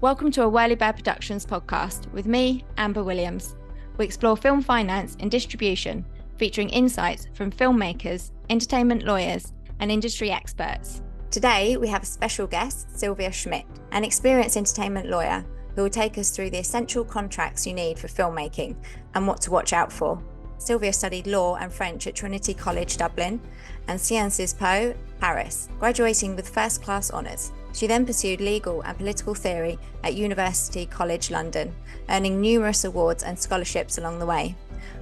Welcome to a Whirly Bird Productions podcast with me, Amber Williams. We explore film finance and distribution, featuring insights from filmmakers, entertainment lawyers, and industry experts. Today, we have a special guest, Silvia Schmidt, an experienced entertainment lawyer who will take us through the essential contracts you need for filmmaking and what to watch out for. Silvia studied law and French at Trinity College, Dublin, and Sciences Po, Paris, graduating with first-class honours. She then pursued legal and political theory at University College London, earning numerous awards and scholarships along the way.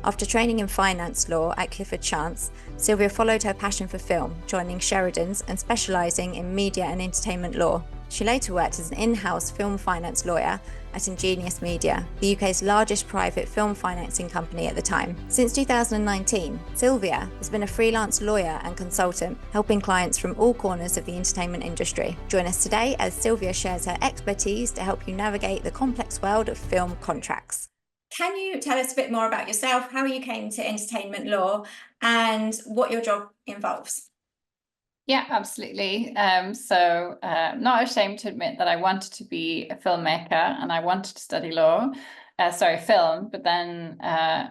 After training in finance law at Clifford Chance, Silvia followed her passion for film, joining Sheridans and specialising in media and entertainment law. She later worked as an in-house film finance lawyer at Ingenious Media, the UK's largest private film financing company at the time. Since 2019, Silvia has been a freelance lawyer and consultant, helping clients from all corners of the entertainment industry. Join us today as Silvia shares her expertise to help you navigate the complex world of film contracts. Can you tell us a bit more about yourself, how you came to entertainment law, and what your job involves? Yeah, absolutely. Not ashamed to admit that I wanted to be a filmmaker and I wanted to study film, but then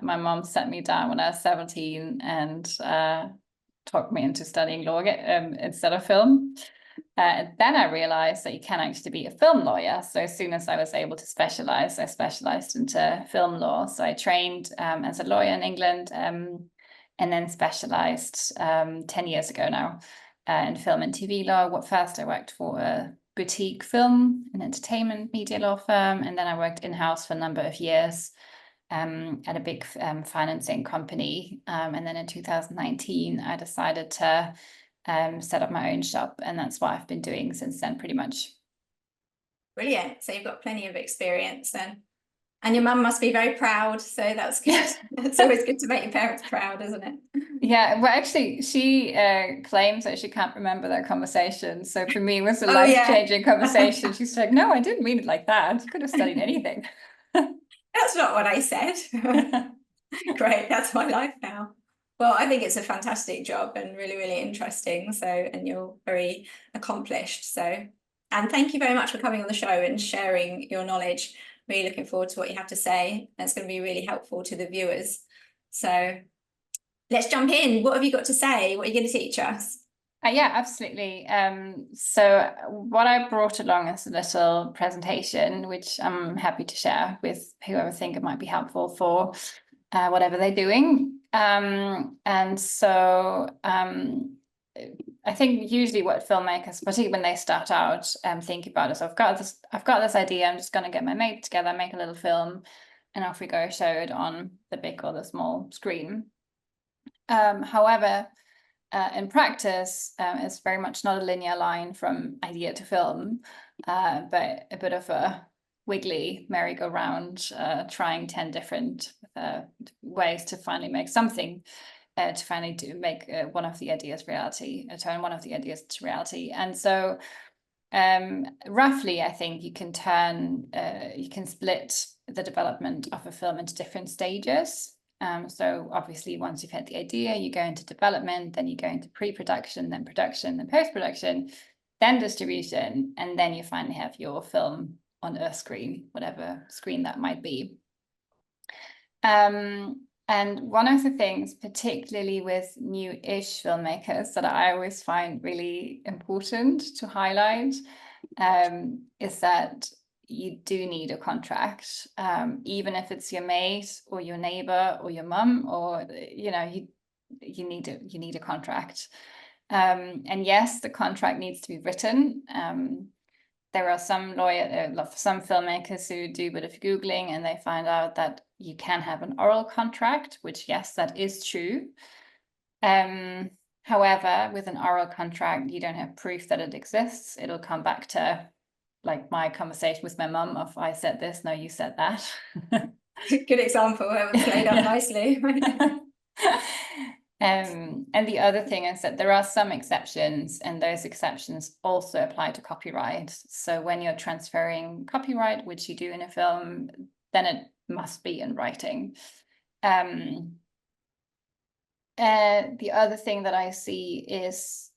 my mom sat me down when I was 17 and talked me into studying law instead of film. Then I realized that you can actually be a film lawyer. So as soon as I was able to specialize, I specialized into film law. So I trained as a lawyer in England and then specialized 10 years ago now. In film and TV law. First, I worked for a boutique film and entertainment media law firm, and then I worked in-house for a number of years at a big financing company. And then in 2019, I decided to set up my own shop, and that's what I've been doing since then, pretty much. Brilliant. So you've got plenty of experience then. And your mum must be very proud, so that's good. It's always good to make your parents proud, isn't it? Yeah, well, actually, she claims that she can't remember that conversation. So for me, it was a life-changing conversation. She's like, no, I didn't mean it like that. You could have studied anything. That's not what I said. Great, that's my life now. Well, I think it's a fantastic job and really, really interesting. So, and you're very accomplished. So, and thank you very much for coming on the show and sharing your knowledge. Really looking forward to what you have to say. It's going to be really helpful to the viewers. So let's jump in. What have you got to say? What are you going to teach us? Yeah, absolutely. So what I brought along is a little presentation, which I'm happy to share with whoever think it might be helpful for whatever they're doing. I think usually what filmmakers, particularly when they start out, think about is I've got this idea. I'm just going to get my mate together, make a little film, and off we go, show it on the big or the small screen. However, in practice, it's very much not a linear line from idea to film, but a bit of a wiggly merry-go-round, trying 10 different ways to finally make something. To finally make one of the ideas reality, turn one of the ideas to reality. And so roughly, I think you can split the development of a film into different stages. So obviously, once you've had the idea, you go into development, then you go into pre-production, then production, then post-production, then distribution, and then you finally have your film on a screen, whatever screen that might be. And one of the things, particularly with new-ish filmmakers, that I always find really important to highlight is that you do need a contract, even if it's your mate or your neighbor or your mum, or you need a contract. And yes, the contract needs to be written. There are some filmmakers who do a bit of Googling and they find out that you can have an oral contract, which, yes, that is true. However, with an oral contract, you don't have proof that it exists. It'll come back to like my conversation with my mum of I said this, no, you said that. Good example. That was played out nicely. And the other thing is that there are some exceptions, and those exceptions also apply to copyright. So when you're transferring copyright, which you do in a film, then it must be in writing. The other thing that I see is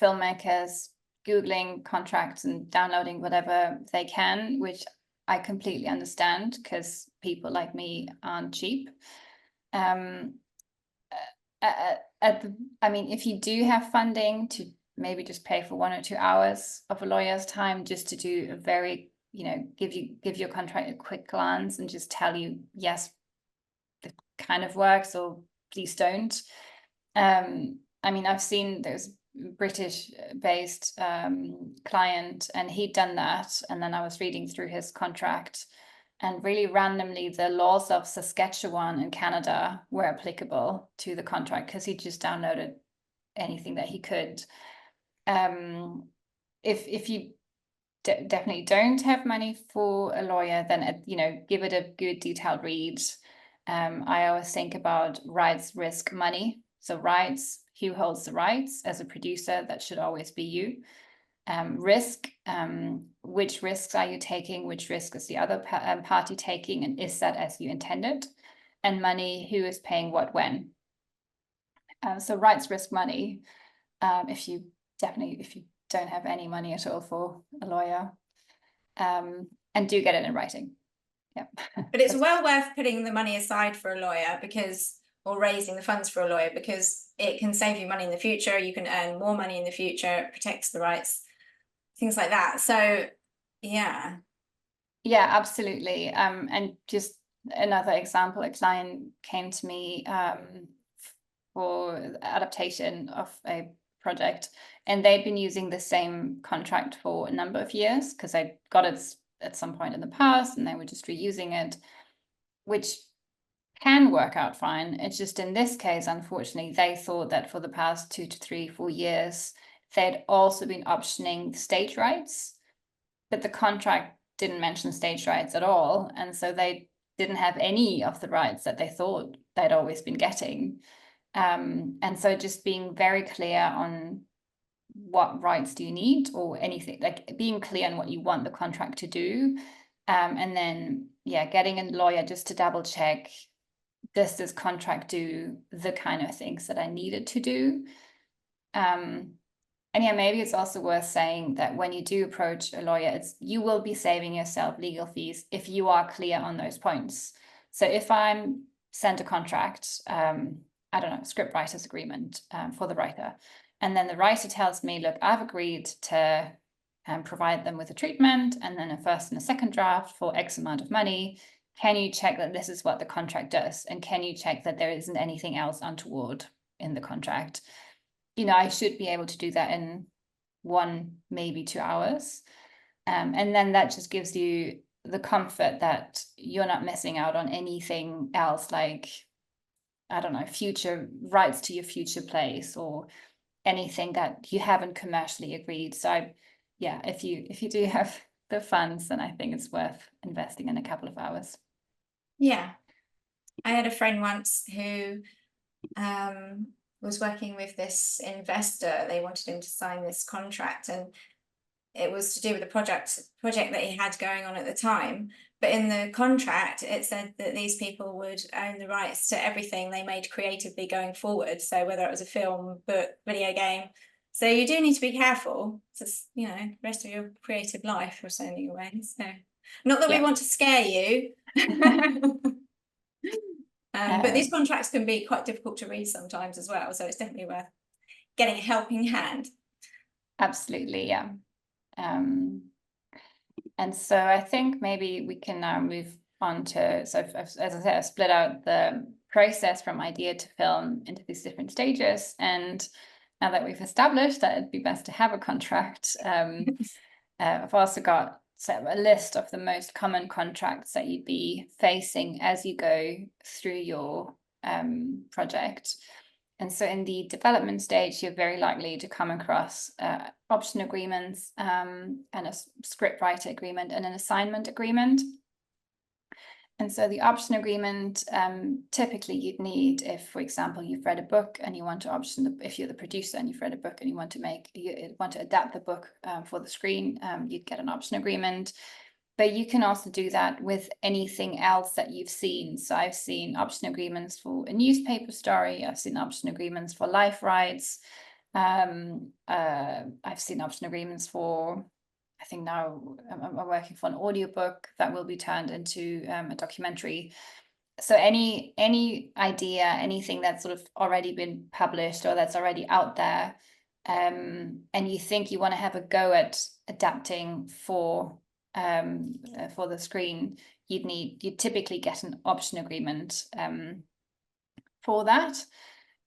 filmmakers Googling contracts and downloading whatever they can, which I completely understand because people like me aren't cheap. I mean, if you do have funding to maybe just pay for 1 or 2 hours of a lawyer's time just to do a very, give your contract a quick glance and just tell you, yes, it kind of works, or please don't. I mean, I've seen there's British-based client, and he'd done that, and then I was reading through his contract, and really randomly the laws of Saskatchewan and Canada were applicable to the contract because he just downloaded anything that he could. If you definitely don't have money for a lawyer, then give it a good detailed read. I always think about rights, risk, money. So rights, who holds the rights? As a producer, that should always be you. Risk, which risks are you taking? Which risk is the other party taking? And is that as you intended? And money, who is paying what when? So rights, risk, money. If you don't have any money at all for a lawyer, and do get it in writing. Yeah. But it's well worth putting the money aside for a lawyer, or raising the funds for a lawyer, because it can save you money in the future. You can earn more money in the future. It protects the rights, things like that. So, yeah. Yeah, absolutely. And just another example, a client came to me for adaptation of a project, and they'd been using the same contract for a number of years because I got it at some point in the past, and they were just reusing it, which can work out fine. It's just in this case, unfortunately, they thought that for the past 2 to 3, 4 years, they'd also been optioning stage rights, but the contract didn't mention stage rights at all. And so they didn't have any of the rights that they thought they'd always been getting. And so just being very clear on what rights do you need, or anything, like being clear on what you want the contract to do. And then, getting a lawyer just to double check, does this contract do the kind of things that I need it to do? And maybe it's also worth saying that when you do approach a lawyer, you will be saving yourself legal fees if you are clear on those points. So if I'm sent a contract, I don't know, script writer's agreement for the writer, and then the writer tells me, look, I've agreed to provide them with a treatment and then a first and a second draft for X amount of money. Can you check that this is what the contract does? And can you check that there isn't anything else untoward in the contract? I should be able to do that in 1, maybe 2 hours. And then that just gives you the comfort that you're not missing out on anything else, like, I don't know, future rights to your future place, or anything that you haven't commercially agreed. So if you do have the funds, then I think it's worth investing in a couple of hours. Yeah. I had a friend once who was working with this investor. They wanted him to sign this contract, and it was to do with the project that he had going on at the time. But in the contract, it said that these people would own the rights to everything they made creatively going forward. So whether it was a film, book, video game. So you do need to be careful. It's, the rest of your creative life you're sending away. So not that we want to scare you. But these contracts can be quite difficult to read sometimes as well. So it's definitely worth getting a helping hand. Absolutely, yeah. And so I think maybe we can now move on to, so as I said, I've split out the process from idea to film into these different stages. And now that we've established that it'd be best to have a contract, I've also got a list of the most common contracts that you'd be facing as you go through your project. And so in the development stage, you're very likely to come across option agreements, and a script writer agreement and an assignment agreement. And so the option agreement, typically you'd need if, for example, you've read a book and you want to option, if you're the producer and you've read a book and you want to adapt the book for the screen, you'd get an option agreement. But you can also do that with anything else that you've seen. So I've seen option agreements for a newspaper story. I've seen option agreements for life rights. I've seen option agreements for, I think now I'm working for an audiobook that will be turned into a documentary. So any idea, anything that's sort of already been published or that's already out there, and you think you want to have a go at adapting for the screen, you'd typically get an option agreement for that.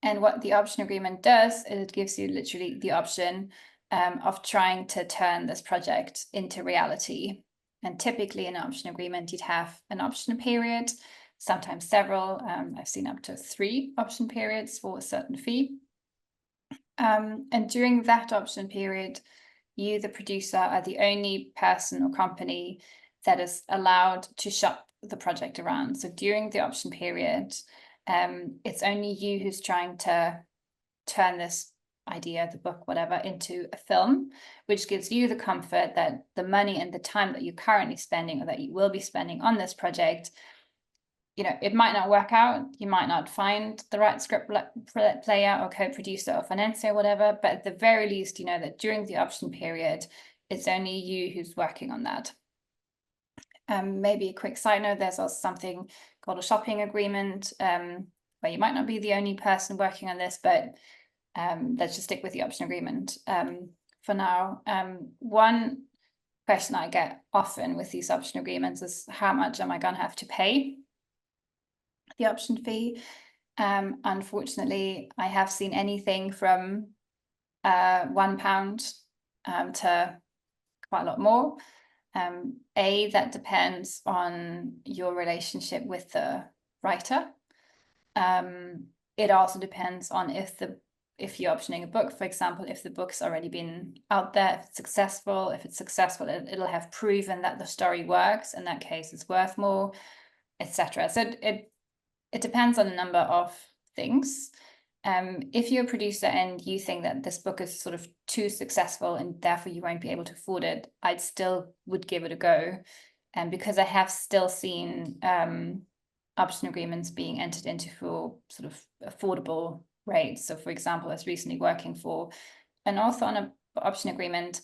And what the option agreement does is it gives you literally the option of trying to turn this project into reality. And typically in an option agreement, you'd have an option period, sometimes several. I've seen up to 3 option periods for a certain fee. And during that option period, you, the producer, are the only person or company that is allowed to shop the project around. So during the option period, it's only you who's trying to turn this idea, the book, whatever, into a film, which gives you the comfort that the money and the time that you're currently spending or that you will be spending on this project, you know, it might not work out. You might not find the right script player or co-producer or financier or whatever, but at the very least, you know that during the option period, it's only you who's working on that. Maybe a quick side note, there's also something called a shopping agreement, where you might not be the only person working on this, but let's just stick with the option agreement for now. One question I get often with these option agreements is, how much am I going to have to pay the option fee? Unfortunately, I have seen anything from £1 to quite a lot more. That depends on your relationship with the writer. It also depends on if you're optioning a book, for example, if the book's already been out there, if it's successful, it'll have proven that the story works. In that case, it's worth more, etc. So it depends on a number of things. If you're a producer and you think that this book is sort of too successful and therefore you won't be able to afford it, I'd still would give it a go. And because I have still seen option agreements being entered into for sort of affordable rates. So for example, I was recently working for an author on an option agreement,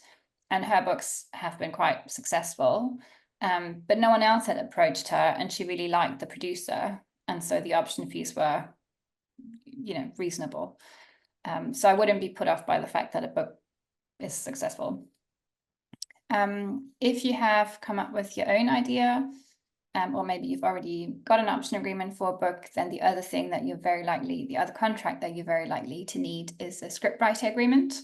and her books have been quite successful. But no one else had approached her, and she really liked the producer. And so the option fees were, you know, reasonable. So I wouldn't be put off by the fact that a book is successful. If you have come up with your own idea, or maybe you've already got an option agreement for a book, then the other contract that you're very likely to need is a scriptwriter agreement.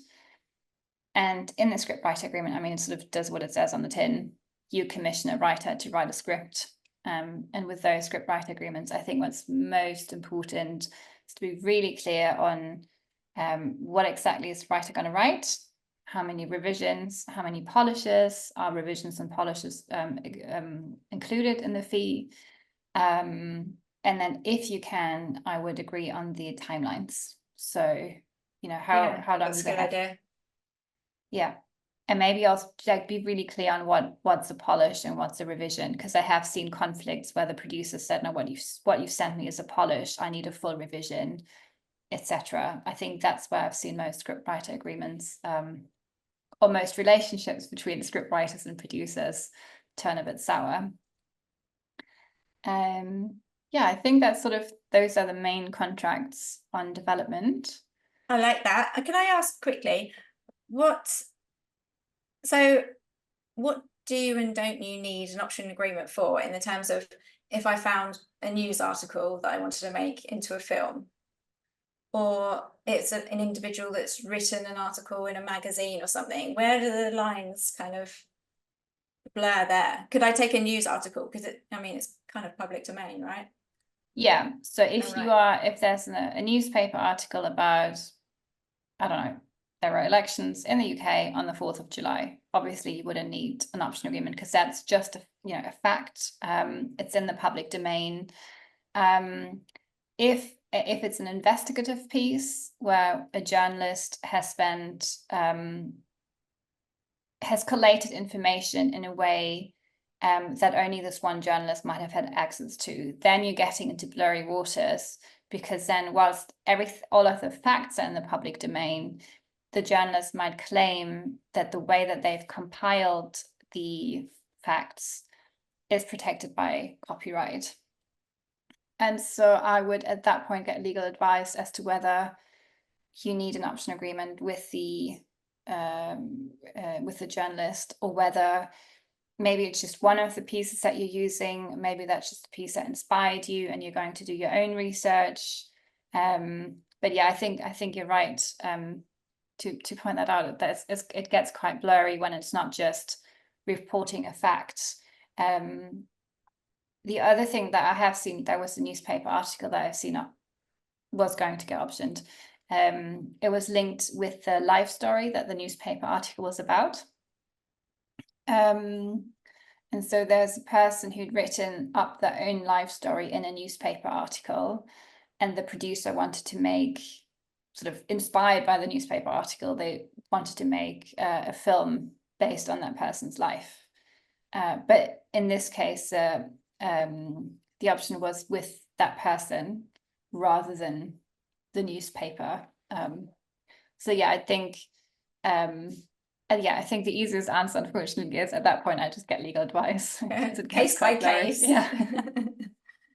And in the scriptwriter agreement, I mean, it sort of does what it says on the tin. You commission a writer to write a script. And with those scriptwriter agreements, I think what's most important is to be really clear on what exactly is the writer going to write, how many revisions, how many polishes, are revisions and polishes included in the fee. And then if you can, I would agree on the timelines. So, you know, how long do they have? Idea. Yeah. And maybe also like be really clear on what's a polish and what's a revision, because I have seen conflicts where the producer said, no, what you've sent me is a polish, I need a full revision, etc. I think that's where I've seen most scriptwriter agreements, or most relationships between scriptwriters and producers turn a bit sour. Yeah, I think that's those are the main contracts on development. I like that. Can I ask quickly, what do you and don't you need an option agreement for, in the terms of if I found a news article that I wanted to make into a film, or it's an individual that's written an article in a magazine or something? Where do the lines kind of blur there? Could I take a news article? Because it's kind of public domain, right? Yeah. So if there's a newspaper article about, I don't know, there were elections in the UK on the 4th of July, obviously you wouldn't need an option agreement, because that's just a fact. It's in the public domain. If it's an investigative piece where a journalist has collated information in a way that only this one journalist might have had access to, then you're getting into blurry waters, because then whilst all of the facts are in the public domain, the journalist might claim that the way that they've compiled the facts is protected by copyright. And so I would at that point get legal advice as to whether you need an option agreement with the journalist, or whether maybe it's just one of the pieces that you're using. Maybe that's just a piece that inspired you and you're going to do your own research. But yeah, I think you're right to point that out. That it gets quite blurry when it's not just reporting a fact. The other thing that I have seen, there was a newspaper article that I've seen was going to get optioned. It was linked with the life story that the newspaper article was about. And so there's a person who'd written up their own life story in a newspaper article, and the producer wanted to make, sort of inspired by the newspaper article, they wanted to make a film based on that person's life. But in this case, the option was with that person rather than the newspaper. So yeah, I think I think the easiest answer, unfortunately, is at that point I just get legal advice. Case by case. Yeah.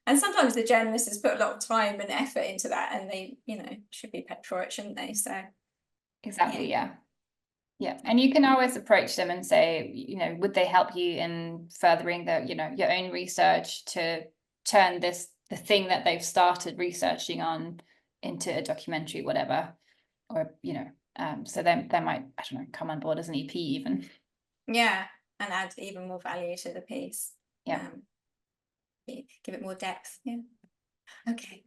And sometimes the journalist has put a lot of time and effort into that, and they, should be paid for it, shouldn't they? So exactly, yeah. And you can always approach them and say, would they help you in furthering your own research to turn the thing that they've started researching on into a documentary, whatever, or so they might, I don't know, come on board as an EP even. Yeah, and add even more value to the piece. Yeah. Give it more depth. Yeah. Okay.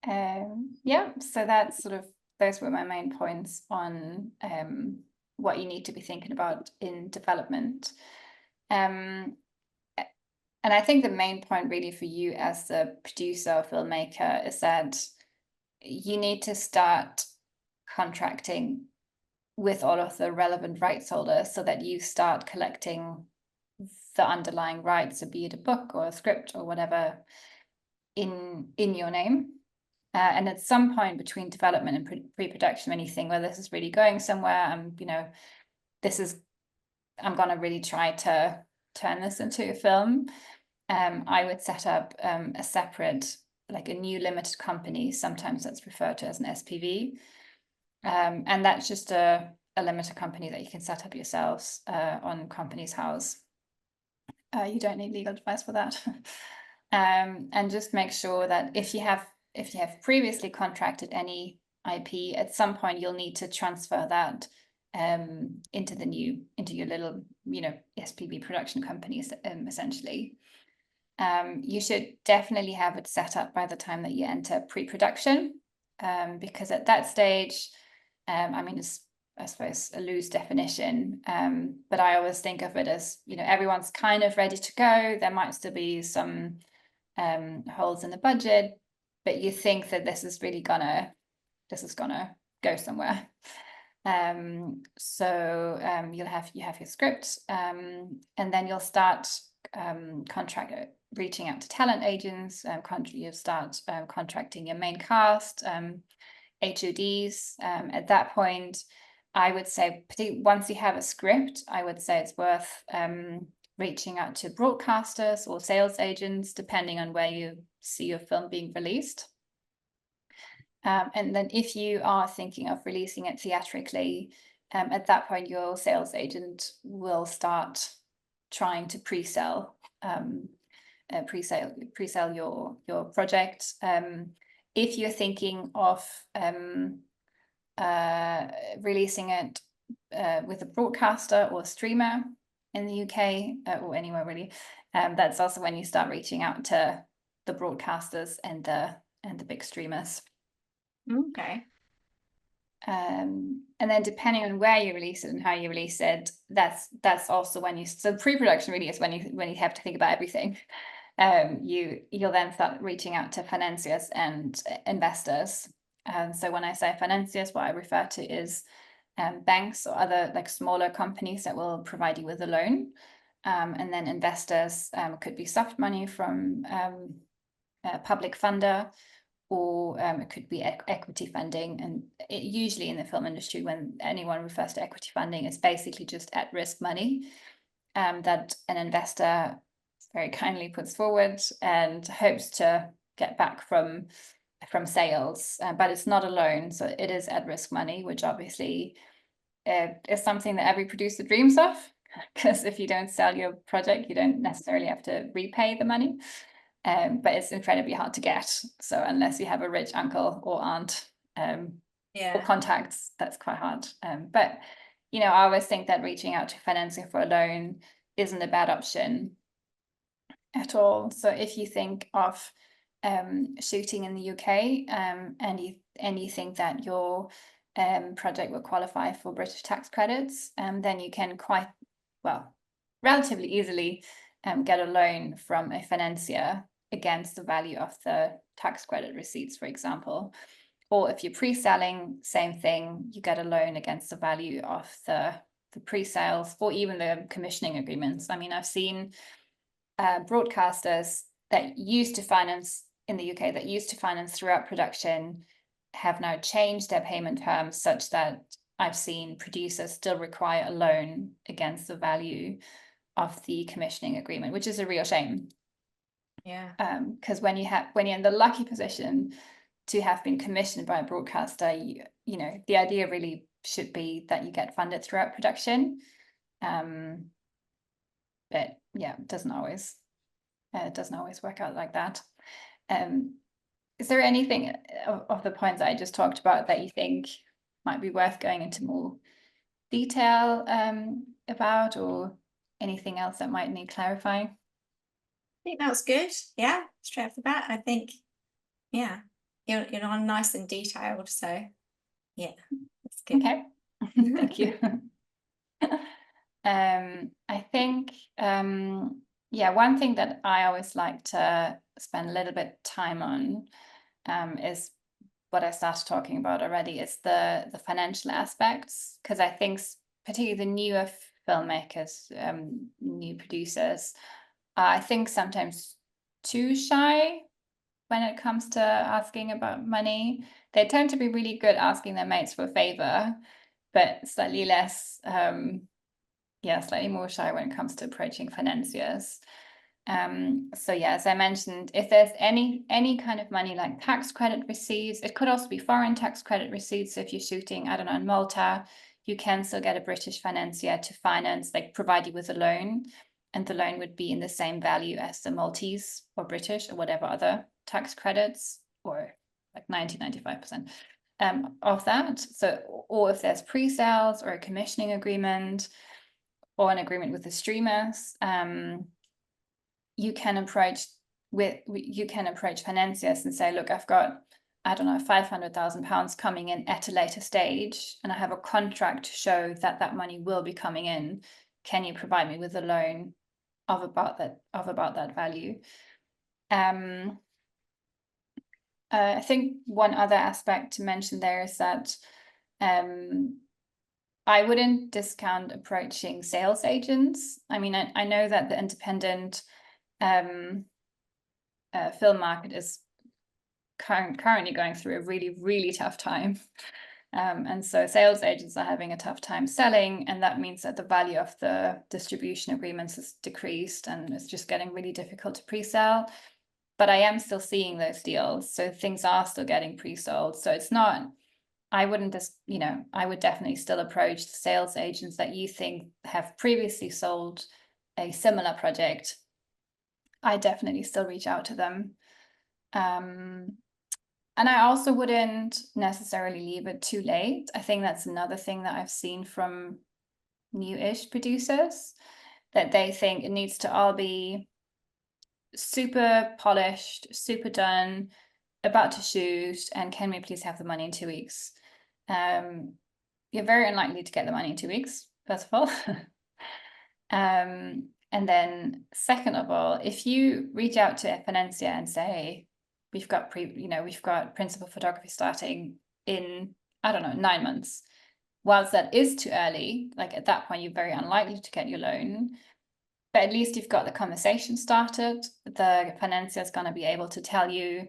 So that's those were my main points on what you need to be thinking about in development. And I think the main point really for you as the producer or filmmaker is that you need to start contracting with all of the relevant rights holders so that you start collecting the underlying rights, so be it a book or a script or whatever, in your name. And at some point between development and pre-production, when you think, well, this is really going somewhere, I'm going to really try to turn this into a film, I would set up a separate, like a new limited company. Sometimes that's referred to as an SPV. And that's just a limited company that you can set up yourselves on Companies House. You don't need legal advice for that. And just make sure that if you have previously contracted any IP, at some point you'll need to transfer that into your little SPV production companies, essentially. You should definitely have it set up by the time that you enter pre-production, because at that stage, it's, I suppose, a loose definition, but I always think of it as, everyone's kind of ready to go. There might still be some holes in the budget, but you think that this is gonna go somewhere. So you have your script, and then you'll start reaching out to talent agents. You'll start contracting your main cast, HODs. At that point, I would say, particularly once you have a script, I would say it's worth reaching out to broadcasters or sales agents, depending on where you see your film being released. And then if you are thinking of releasing it theatrically, at that point, your sales agent will start trying to pre-sell your project. If you're thinking of releasing it with a broadcaster or a streamer in the UK, or anywhere really, that's also when you start reaching out to the broadcasters and the big streamers. Okay. And then depending on where you release it and how you release it, that's also when so pre-production really is when you have to think about everything. You'll then start reaching out to financiers and investors. So when I say financiers, what I refer to is banks or other like smaller companies that will provide you with a loan. And then investors could be soft money from a public funder, or it could be equity funding. And usually in the film industry, when anyone refers to equity funding, it's basically just at-risk money that an investor very kindly puts forward and hopes to get back from sales, but it's not a loan, so it is at-risk money, which obviously is something that every producer dreams of, because if you don't sell your project, you don't necessarily have to repay the money. But it's incredibly hard to get. So unless you have a rich uncle or aunt or contacts, that's quite hard. But you know, I always think that reaching out to financing for a loan isn't a bad option at all. So if you think of shooting in the UK and you think that your project will qualify for British tax credits, then you can relatively easily get a loan from a financier against the value of the tax credit receipts, for example. Or if you're pre-selling, same thing, you get a loan against the value of the pre-sales or even the commissioning agreements. I mean, I've seen broadcasters that used to finance in the UK, that used to finance throughout production, have now changed their payment terms such that I've seen producers still require a loan against the value of the commissioning agreement, which is a real shame. Yeah. Because when you're in the lucky position to have been commissioned by a broadcaster, you know, the idea really should be that you get funded throughout production. But yeah, it doesn't always work out like that. Is there anything of the points I just talked about that you think might be worth going into more detail about, or anything else that might need clarifying? I think that's good. Yeah, straight off the bat, I think, yeah, you're not nice and detailed, so yeah, that's good. Okay, thank you. I think, yeah, one thing that I always like to spend a little bit time on is what I started talking about already, is the financial aspects, because I think particularly the newer filmmakers, new producers, I think sometimes too shy when it comes to asking about money. They tend to be really good asking their mates for a favor, but slightly less, slightly more shy when it comes to approaching financiers. So yeah, as I mentioned, if there's any kind of money like tax credit receipts, it could also be foreign tax credit receipts. So if you're shooting, I don't know, in Malta, you can still get a British financier to finance, like provide you with a loan, and the loan would be in the same value as the Maltese or British or whatever other tax credits, or like 95% of that. So, or if there's pre-sales or a commissioning agreement or an agreement with the streamers, you can approach financiers and say, look, I've got, I don't know, £500,000 coming in at a later stage, and I have a contract to show that that money will be coming in. Can you provide me with a loan of about that value? I think one other aspect to mention there is that I wouldn't discount approaching sales agents. I mean, I know that the independent film market is currently going through a really, really tough time. And so sales agents are having a tough time selling, and that means that the value of the distribution agreements has decreased, and it's just getting really difficult to pre-sell. But I am still seeing those deals, so things are still getting pre-sold. So it's not, I wouldn't just, I would definitely still approach the sales agents that you think have previously sold a similar project. I definitely still reach out to them. And I also wouldn't necessarily leave it too late. I think that's another thing that I've seen from new-ish producers, that they think it needs to all be super polished, super done, about to shoot, and can we please have the money in 2 weeks? You're very unlikely to get the money in 2 weeks, first of all. And then second of all, if you reach out to a financier and say, we've got principal photography starting in, I don't know, 9 months. Whilst that is too early, like at that point, you're very unlikely to get your loan, but at least you've got the conversation started. The financier is going to be able to tell you,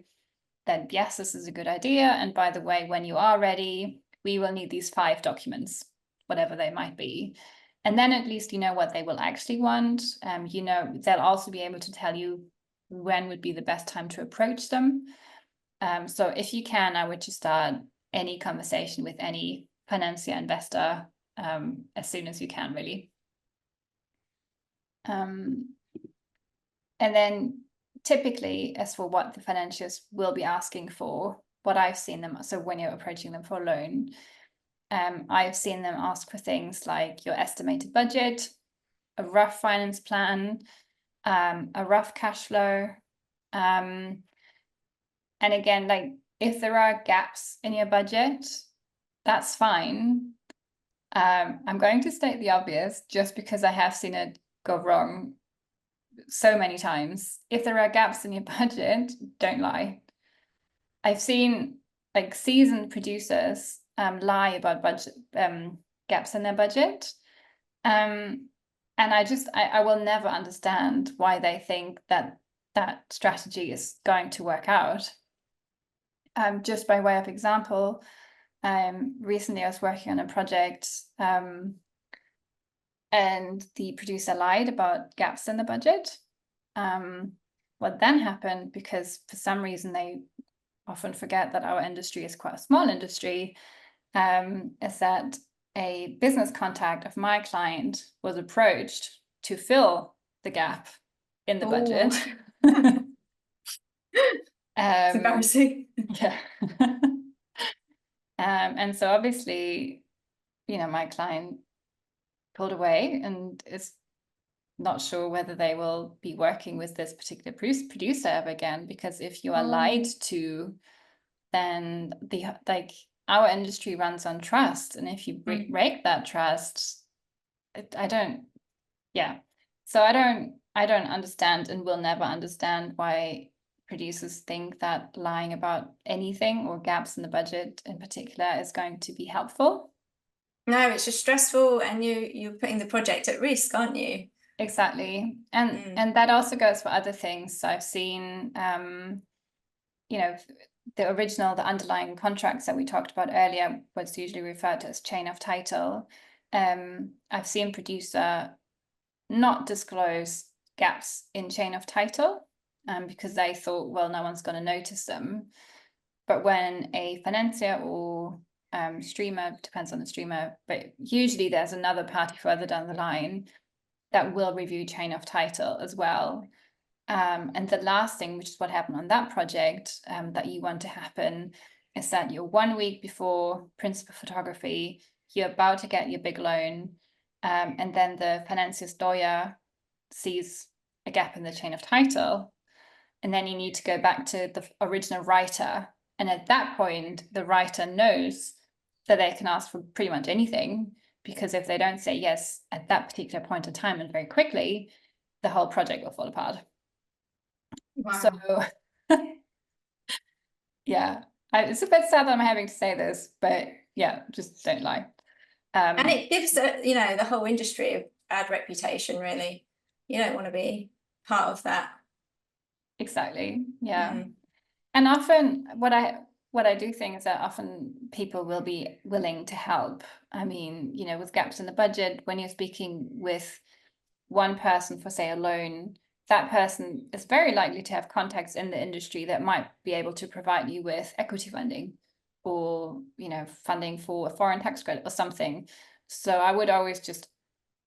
then yes, this is a good idea. And by the way, when you are ready, we will need these 5 documents, whatever they might be. And then at least you know what they will actually want. You know, they'll also be able to tell you when would be the best time to approach them. So if you can, I would just start any conversation with any financier investor as soon as you can, really. And then typically, as for what the financiers will be asking for, what I've seen them, so when you're approaching them for a loan, I've seen them ask for things like your estimated budget, a rough finance plan, a rough cash flow. And again, like if there are gaps in your budget, that's fine. I'm going to state the obvious just because I have seen it go wrong so many times. If there are gaps in your budget, don't lie. I've seen like seasoned producers lie about budget gaps in their budget. And I will never understand why they think that that strategy is going to work out. Just by way of example, recently I was working on a project and the producer lied about gaps in the budget. What then happened, because for some reason they often forget that our industry is quite a small industry, is that a business contact of my client was approached to fill the gap in the budget. It's embarrassing. Yeah. And so obviously, you know, my client pulled away and is not sure whether they will be working with this particular producer ever again, because if you are lied to, then our industry runs on trust, and if you break that trust, I don't understand and will never understand why producers think that lying about anything or gaps in the budget in particular is going to be helpful. No, it's just stressful, and you're putting the project at risk, aren't you? Exactly. And that also goes for other things. So I've seen you know, the underlying contracts that we talked about earlier, what's usually referred to as chain of title. I've seen producer not disclose gaps in chain of title because they thought, well, no one's going to notice them. But when a financier or streamer, depends on the streamer, but usually there's another party further down the line that will review chain of title as well. And the last thing, which is what happened on that project, that you want to happen, is that you're 1 week before principal photography, you're about to get your big loan, and then the financier's lawyer sees a gap in the chain of title, and then you need to go back to the original writer. And at that point, the writer knows that they can ask for pretty much anything, because if they don't say yes at that particular point in time and very quickly, the whole project will fall apart. Wow. So yeah, it's a bit sad that I'm having to say this, but yeah, just don't lie. And it gives the whole industry a bad reputation, really. You don't want to be part of that. Exactly. Yeah. And often what I do think is that often people will be willing to help. I mean, you know, with gaps in the budget, when you're speaking with one person for, say, a loan, that person is very likely to have contacts in the industry that might be able to provide you with equity funding or, you know, funding for a foreign tax credit or something. So I would always just,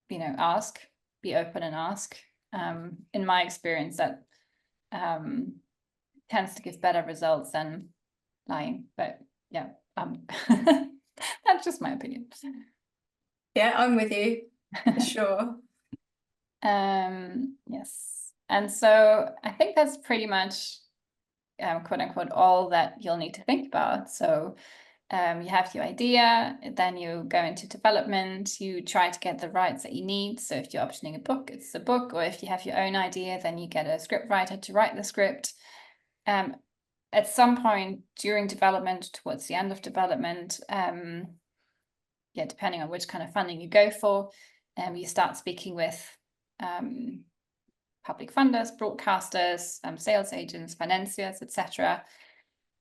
you know, ask, be open and ask. In my experience, that tends to give better results than lying. But yeah, that's just my opinion. Yeah, I'm with you for sure. Yes. And so I think that's pretty much quote unquote all that you'll need to think about. So you have your idea, then you go into development, you try to get the rights that you need. So if you're optioning a book, it's the book, or if you have your own idea, then you get a script writer to write the script. At some point during development, towards the end of development, depending on which kind of funding you go for, you start speaking with public funders, broadcasters, sales agents, financiers, etc.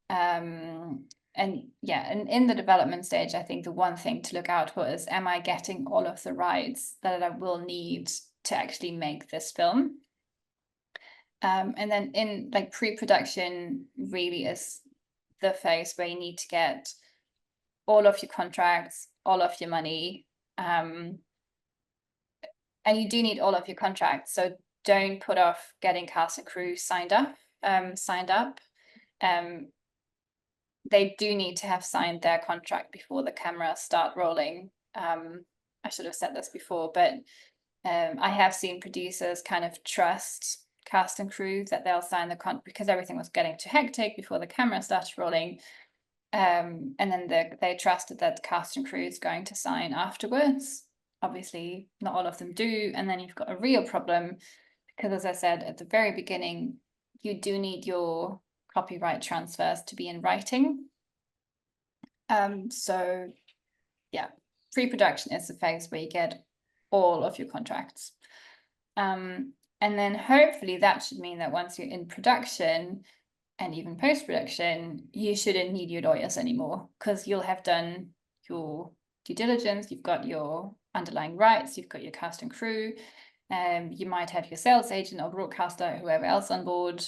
And yeah, and in the development stage, I think the one thing to look out for is, am I getting all of the rights that I will need to actually make this film? And then in like pre-production really is the phase where you need to get all of your contracts, all of your money, and you do need all of your contracts. So don't put off getting cast and crew signed up. They do need to have signed their contract before the cameras start rolling. I should have said this before, but I have seen producers kind of trust cast and crew that they'll sign the contract because everything was getting too hectic before the camera started rolling. And then they trusted that the cast and crew is going to sign afterwards. Obviously, not all of them do. And then you've got a real problem because, as I said at the very beginning, you do need your copyright transfers to be in writing. So yeah, pre-production is the phase where you get all of your contracts. And then hopefully that should mean that once you're in production and even post-production, you shouldn't need your lawyers anymore because you'll have done your due diligence, you've got your underlying rights, you've got your cast and crew, you might have your sales agent or broadcaster, whoever else on board.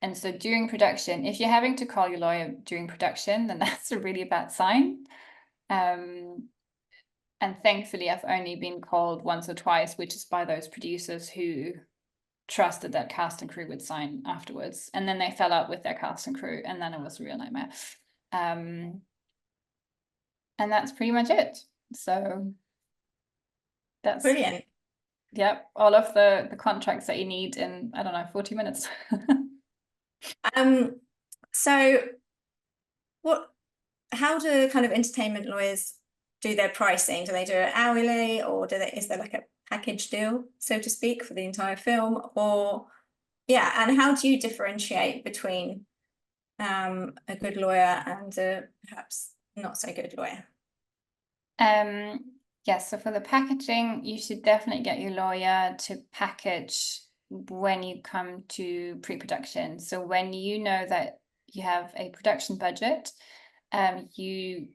And so during production, if you're having to call your lawyer during production, then that's a really bad sign. And thankfully, I've only been called once or twice, which is by those producers who trusted that cast and crew would sign afterwards. And then they fell out with their cast and crew, and then it was a real nightmare. And that's pretty much it. So that's Brilliant. Yep, all of the contracts that you need in, I don't know, 40 minutes. So how do kind of entertainment lawyers do their pricing? Do they do it hourly, or is there like a package deal, so to speak, for the entire film? Or yeah, and how do you differentiate between a good lawyer and a perhaps not so good lawyer? Yes, so for the packaging, you should definitely get your lawyer to package when you come to pre-production. So when you know that you have a production budget, you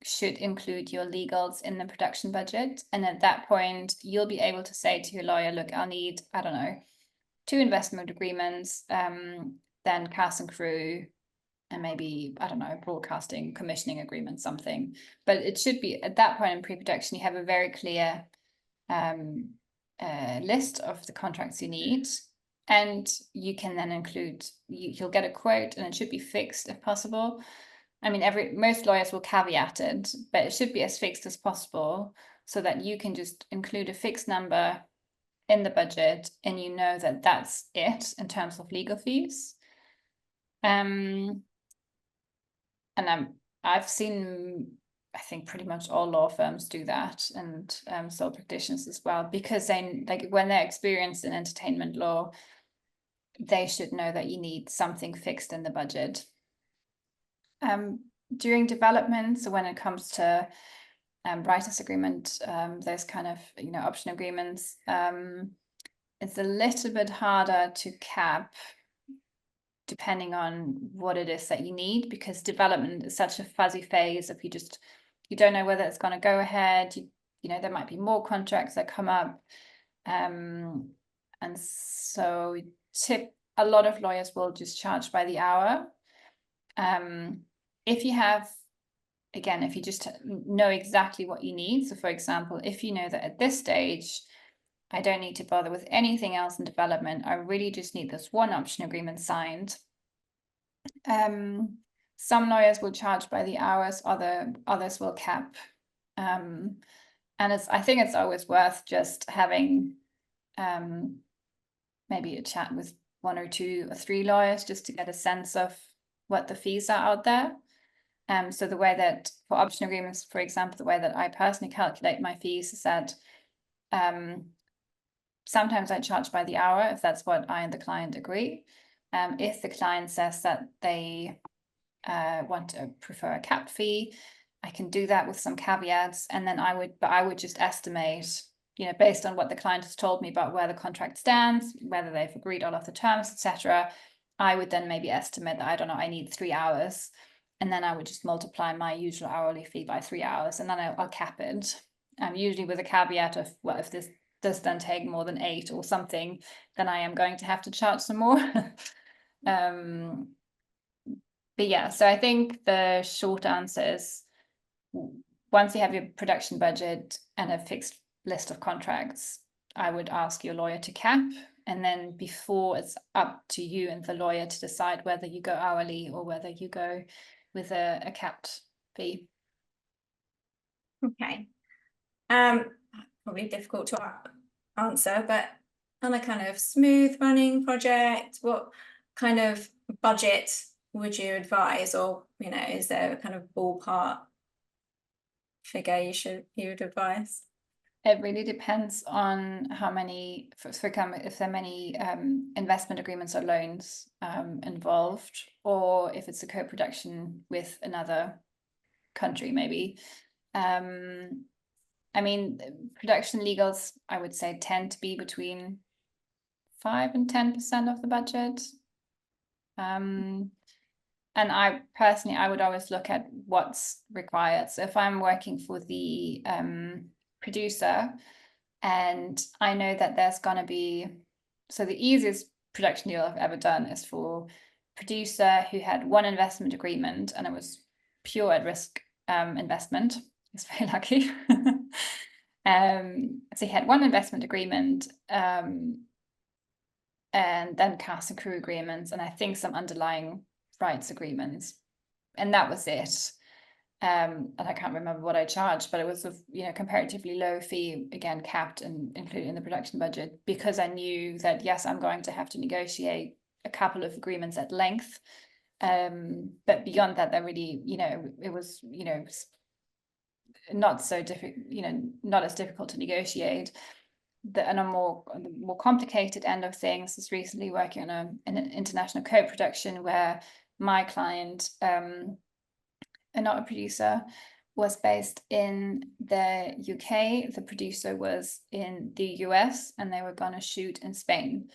should include your legals in the production budget. And at that point, you'll be able to say to your lawyer, look, I'll need, I don't know, 2 investment agreements, then cast and crew, and maybe, I don't know, broadcasting, commissioning agreement, something. But it should be, at that point in pre-production, you have a very clear list of the contracts you need. And you can then include, you'll get a quote, and it should be fixed if possible. I mean, most lawyers will caveat it, but it should be as fixed as possible so that you can just include a fixed number in the budget and you know that that's it in terms of legal fees. And I've seen, I think, pretty much all law firms do that, and sole practitioners as well, because they, like, when they're experienced in entertainment law, they should know that you need something fixed in the budget. During development, so when it comes to writers' agreement, there's kind of, option agreements. It's a little bit harder to cap depending on what it is that you need, because development is such a fuzzy phase. If you don't know whether it's going to go ahead, there might be more contracts that come up. And so a lot of lawyers will just charge by the hour. If you just know exactly what you need. So for example, if you know that at this stage, I don't need to bother with anything else in development, I really just need this one option agreement signed. Some lawyers will charge by the hours, others will cap. And I think it's always worth just having maybe a chat with 1 or 2 or 3 lawyers just to get a sense of what the fees are out there. So the way that for option agreements, for example, the way that I personally calculate my fees is that sometimes I charge by the hour if that's what I and the client agree. If the client says that they want to prefer a cap fee, I can do that with some caveats, and then I would just estimate, based on what the client has told me about where the contract stands, whether they've agreed all of the terms, etc. I would then maybe estimate that, I don't know, I need 3 hours, and then I would just multiply my usual hourly fee by 3 hours, and then I'll cap it. Usually with a caveat of, well, if this does then take more than 8 or something, then I am going to have to charge some more. But yeah, so I think the short answer is, once you have your production budget and a fixed list of contracts, I would ask your lawyer to cap. And then before, it's up to you and the lawyer to decide whether you go hourly or whether you go with a capped fee. Okay. Probably difficult to answer, but on a kind of smooth running project, what kind of budget would you advise, or is there a kind of ballpark figure you would advise? It really depends on how many, if there are many investment agreements or loans involved, or if it's a co-production with another country, maybe. I mean, production legals, I would say, tend to be between 5 and 10% of the budget. And I personally, I would always look at what's required. So if I'm working for the producer, and I know that there's going to be, so the easiest production deal I've ever done is for a producer who had one investment agreement, and it was pure at risk investment. It's very lucky. So he had one investment agreement, and then cast and crew agreements, and I think some underlying rights agreements, and that was it. And I can't remember what I charged, but it was a comparatively low fee, again capped and included in the production budget, because I knew that yes, I'm going to have to negotiate a couple of agreements at length, but beyond that, there really it was not so difficult, not as difficult to negotiate. On a more complicated end of things is recently working on an international co-production where my client, and not a producer, was based in the UK. The producer was in the US, and they were going to shoot in Spain.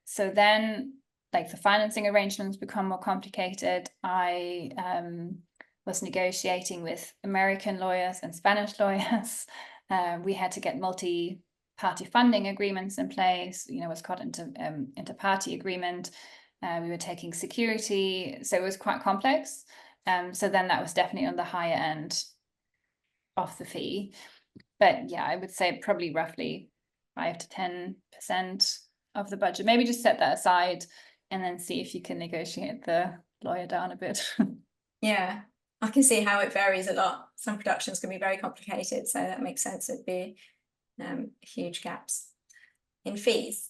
So then, like, the financing arrangements become more complicated. I was negotiating with American lawyers and Spanish lawyers. We had to get multi-party funding agreements in place. Was called inter-party agreement. We were taking security, so it was quite complex. So then that was definitely on the higher end of the fee. But yeah, I would say probably roughly 5 to 10% of the budget. Maybe just set that aside and then see if you can negotiate the lawyer down a bit. Yeah, I can see how it varies a lot. Some productions can be very complicated, so that makes sense. It'd be huge gaps in fees.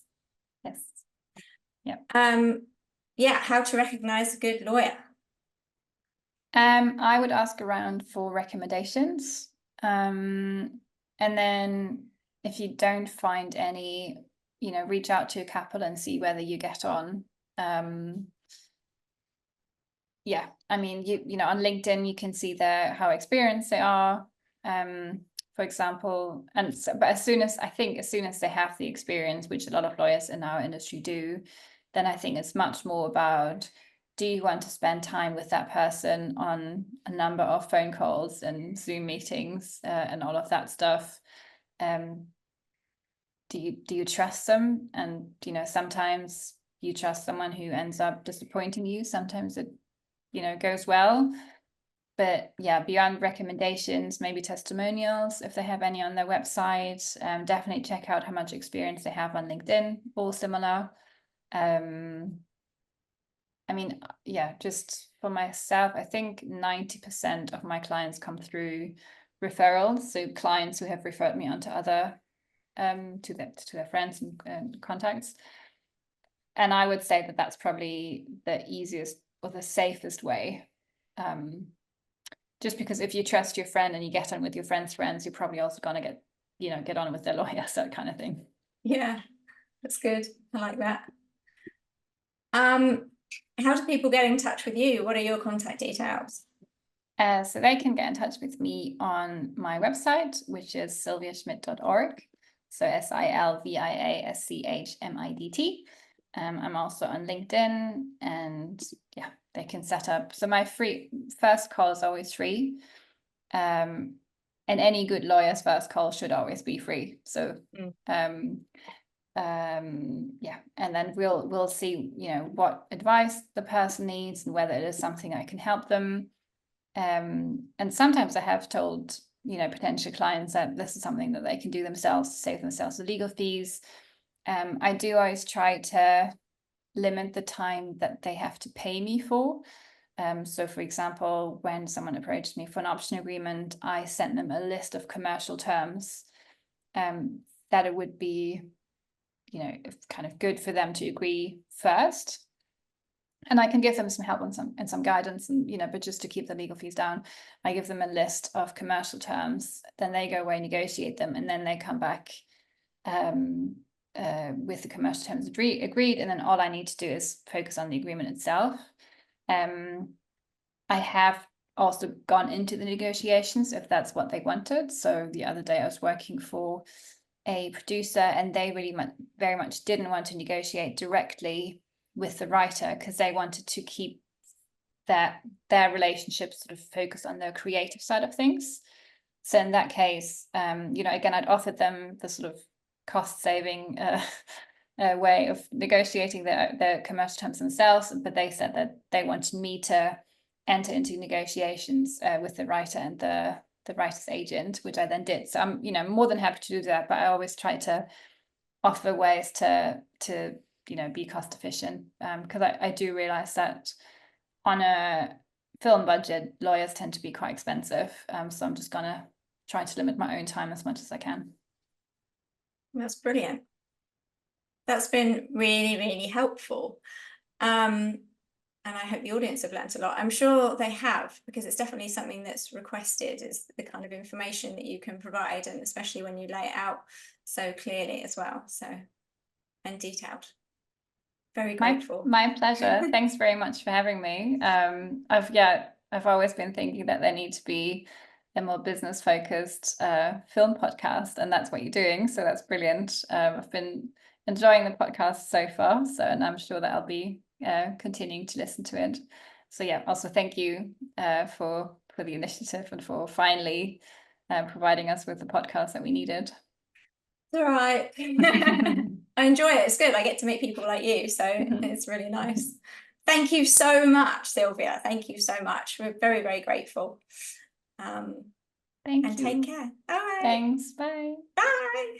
Yes. Yeah. Yeah, how to recognize a good lawyer? I would ask around for recommendations. And then if you don't find any, reach out to a couple and see whether you get on. Yeah, I mean, on LinkedIn, you can see how experienced they are, for example. And so, but as soon as they have the experience, which a lot of lawyers in our industry do, then I think it's much more about, do you want to spend time with that person on a number of phone calls and Zoom meetings and all of that stuff? Do you trust them? And sometimes you trust someone who ends up disappointing you. Sometimes it goes well. But yeah, beyond recommendations, maybe testimonials, if they have any on their website. Definitely check out how much experience they have on LinkedIn or similar. I mean, yeah, just for myself, I think 90% of my clients come through referrals. So clients who have referred me on to other, to their friends and contacts. And I would say that that's probably the easiest or the safest way. Just because if you trust your friend and you get on with your friend's friends, you're probably also going to get on with their lawyer, that kind of thing. Yeah, that's good. I like that. How do people get in touch with you? What are your contact details? So they can get in touch with me on my website, which is silviaschmidt.org. So SilviaSchmidt. I'm also on LinkedIn, and yeah, they can set up. So my first call is always free. And any good lawyer's first call should always be free. So yeah, and then we'll see, you know, what advice the person needs and whether it is something I can help them. And sometimes I have told, you know, potential clients that this is something that they can do themselves to save themselves the legal fees. I do always try to limit the time that they have to pay me for. So for example, when someone approached me for an option agreement, I sent them a list of commercial terms that it would be, you know, kind of good for them to agree first. And I can give them some help and some guidance, and, you know, but just to keep the legal fees down, I give them a list of commercial terms, then they go away, negotiate them, and then they come back with the commercial terms agreed, and then all I need to do is focus on the agreement itself. I have also gone into the negotiations if that's what they wanted. So the other day I was working for a producer, and they really very much didn't want to negotiate directly with the writer because they wanted to keep their relationship sort of focused on the creative side of things. So in that case, you know, again, I'd offered them the sort of cost saving way of negotiating their commercial terms themselves, but they said that they wanted me to enter into negotiations with the writer and the writer's agent, which I then did. So I'm, you know, more than happy to do that, but I always try to offer ways to you know, be cost efficient, because I do realize that on a film budget, lawyers tend to be quite expensive. So I'm just gonna try to limit my own time as much as I can. That's brilliant. That's been really, really helpful. And I hope the audience have learned a lot. I'm sure they have, because it's definitely something that's requested, is the kind of information that you can provide, and especially when you lay it out so clearly as well, so, and detailed. Very grateful. My pleasure. Thanks very much for having me. I've always been thinking that there needs to be a more business focused film podcast, and that's what you're doing. So that's brilliant. I've been enjoying the podcast so far, and I'm sure that I'll be continuing to listen to it. So yeah, also thank you for the initiative and for finally providing us with the podcast that we needed. It's all right. I enjoy it. It's good. I get to meet people like you, so it's really nice. Thank you so much, Silvia. Thank you so much. We're very, very grateful. Thank you. And take care. All right. Thanks. Bye. Bye.